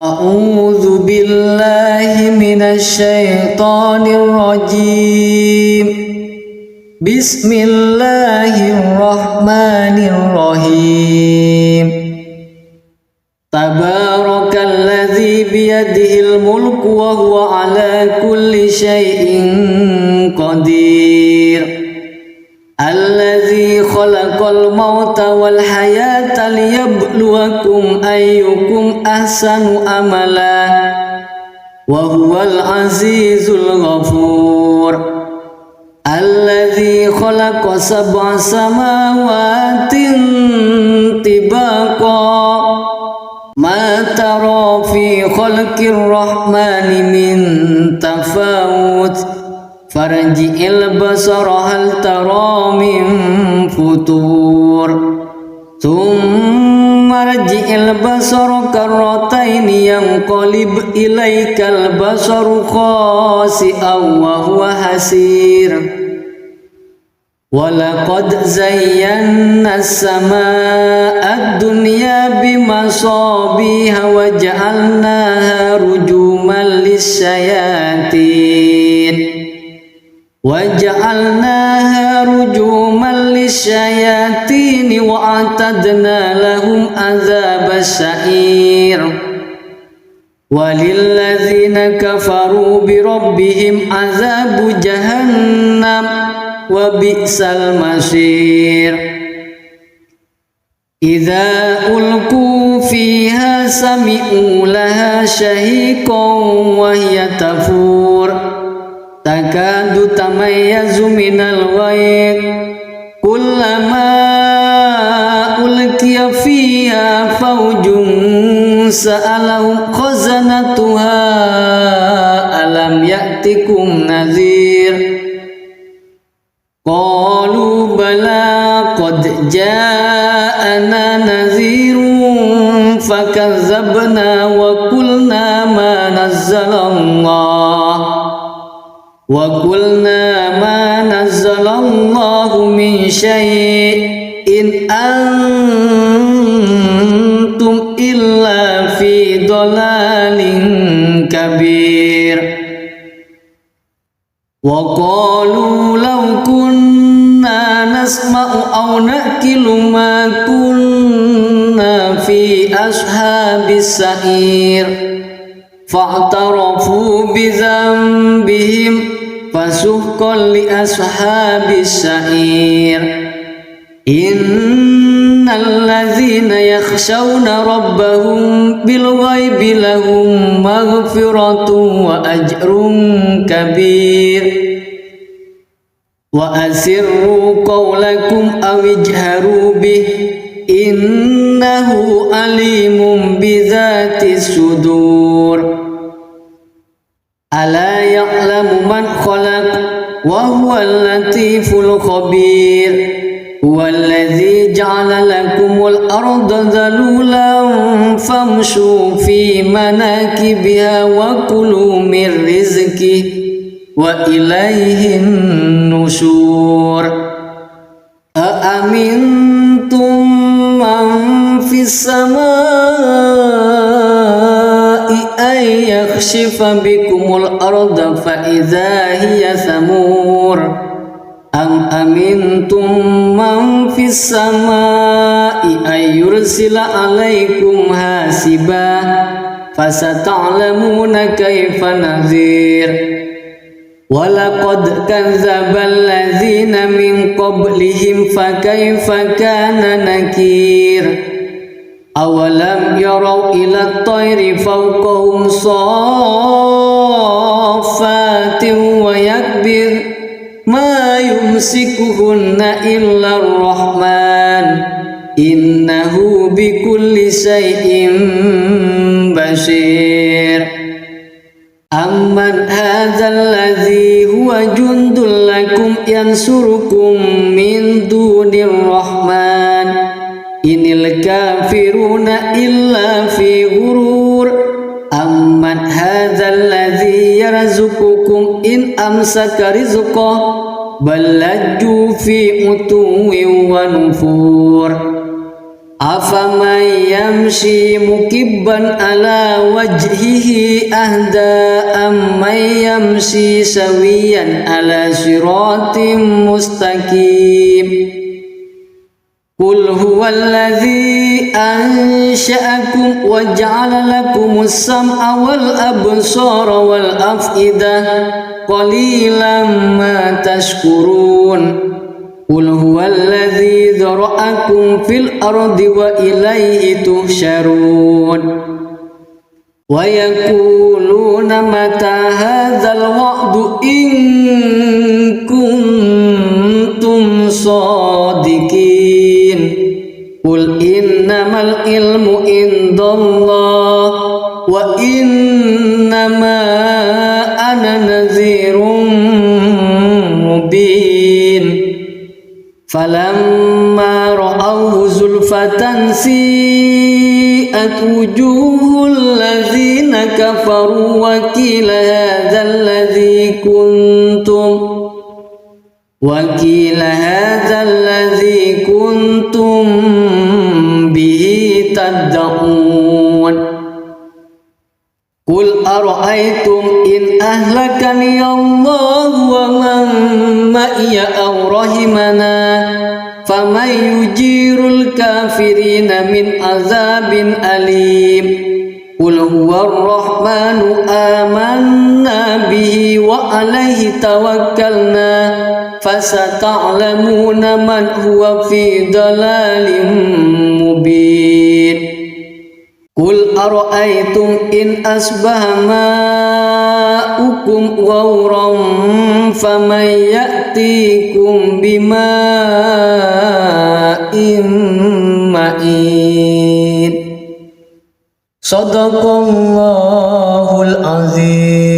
A'udzu billahi minasy syaithanir rajim. Bismillahirrahmanirrahim. Tabarakalladzi biyadihil mulku wa huwa ala kulli syai'in qadir. Alladzi khalaqal mauta wal hayata liyabluwakum ayyukum ahsanu amala wa huwal azizul ghafur. Alladzi khalaqa sab'a samawatin tibaqa ma tara fi khalqir rahmani min tafawut farji'il basara hal tara min futur thumma rji'il basara karrataini yanqalib ilaikal basaru khasi'an wa huwa hasir. Walaqad zayyana as-samaa'a ad-dunya bimasabiha wa ja'alnaha rujuman lis-syayatin وَجَعَلْنَاهَا رُجُومًا لِلشَّيَاطِينِ وَأَعْتَدْنَا لَهُمْ عَذَابَ السَّعِيرِ. وَلِلَّذِينَ كَفَرُوا بِرَبِّهِمْ عَذَابُ جَهَنَّمَ وَبِئْسَ الْمَصِيرُ. إِذَا أُلْقُوا فِيهَا سَمِعُوا لَهَا شَهِيقًا وَهِيَ تَفُورُ takadu tamayyazu minal ghayz kullama ulqiya fiha fawjun sa'alahum khazanatuha alam ya'tikum nadhir qalu bala qad ja'ana nadhirun fakazzabna wa qulna ma nazzalallah وَقُلْنَا مَا نَزَّلَ اللَّهُ مِنْ شَيْءٍ إِنْ أَنْتُمْ إِلَّا فِي ضَلَالٍ كَبِيرٍ. وَقَالُوا لَوْ كُنَّا نَسْمَعُ أَوْ نَعْقِلُ مَا كُنَّا فِي أَصْحَابِ السَّعِيرِ فَاعْتَرَفُوا بِذَنبِهِمْ فَسُحْقًا لِأَصْحَابِ السَّعِيرِ. إِنَّ الَّذِينَ يَخْشَوْنَ رَبَّهُمْ بِالْغَيْبِ لَهُمْ مَغْفِرَةٌ وَأَجْرٌ كَبِيرٌ. وَأَسِرُّوا قَوْلَكُمْ أَوِ اجْهَرُوا بِهِ إِنَّهُ عَلِيمٌ بِذَاتِ الصُّدُورِ. ألا يعلم من خلق وهو اللطيف الخبير. هو الذي جعل لكم الأرض ذلولا فامشوا في مناكبها وكلوا من رزقه وإليه النشور. أأمنتم من في السماء أن يخسف بكم الأرض فإذا هي ثمور أم أمنتم من في السماء أن يرسل عليكم حاسبا فستعلمون كيف نذير. وَلَقَدْ كَذَّبَ الَّذِينَ مِنْ قَبْلِهِمْ فَكَيْفَ كَانَ نَكِيرِ. أَوَلَمْ يَرَوْا إِلَى الطَّيْرِ فَوْقَهُمْ صَافَّاتٍ وَيَقْبِضْنَ مَا يُمْسِكُهُنَّ إِلَّا الرَّحْمَنُ إِنَّهُ بِكُلِّ شَيْءٍ بَصِيرٌ. أَمَّنْ هَذَا الَّذِي هُوَ جُنْدٌ لَكُمْ يَنْصُرُكُمْ مِنْ دُونِ الرَّحْمَنِ إِنِ الْكَافِرُونَ إِلَّا فِي غُرُورٍ. أَمَّنْ هَذَا الَّذِي يَرْزُقُكُمْ إِنْ أَمْسَكَ رِزْقَهُ بَلْ لَجُّوا فِي عُتُوٍّ وَنُفُورٍ. أفمن يمشي مكبا على وجهه أهدى أمن يمشي سويا على صراط مستقيم قل هو الذي أنشأكم وجعل لكم السمع والأبصار والأفئدة قليلا ما تشكرون قل هو الذي ذرأكم في الأرض وإليه تحشرون ويقولون متى هذا الوعد إن كنتم صادقين قل إنما العلم عند الله وإنما أنا نذير مبين فلما رأوه زلفة سيئت وجوه الذين كفروا وقيل هذا الذي كنتم به تدعون قل أرأيتم إن أهلكني الله ومن معي أو رحمنا فمن يجير الكافرين من عذاب أليم قل هو الرحمن آمنا به وعليه توكلنا فستعلمون من هو في ضلال مبين قل أرأيتم إن أصبح ماؤكم غورا فمن يأتيكم بماء معين صدق الله العظيم.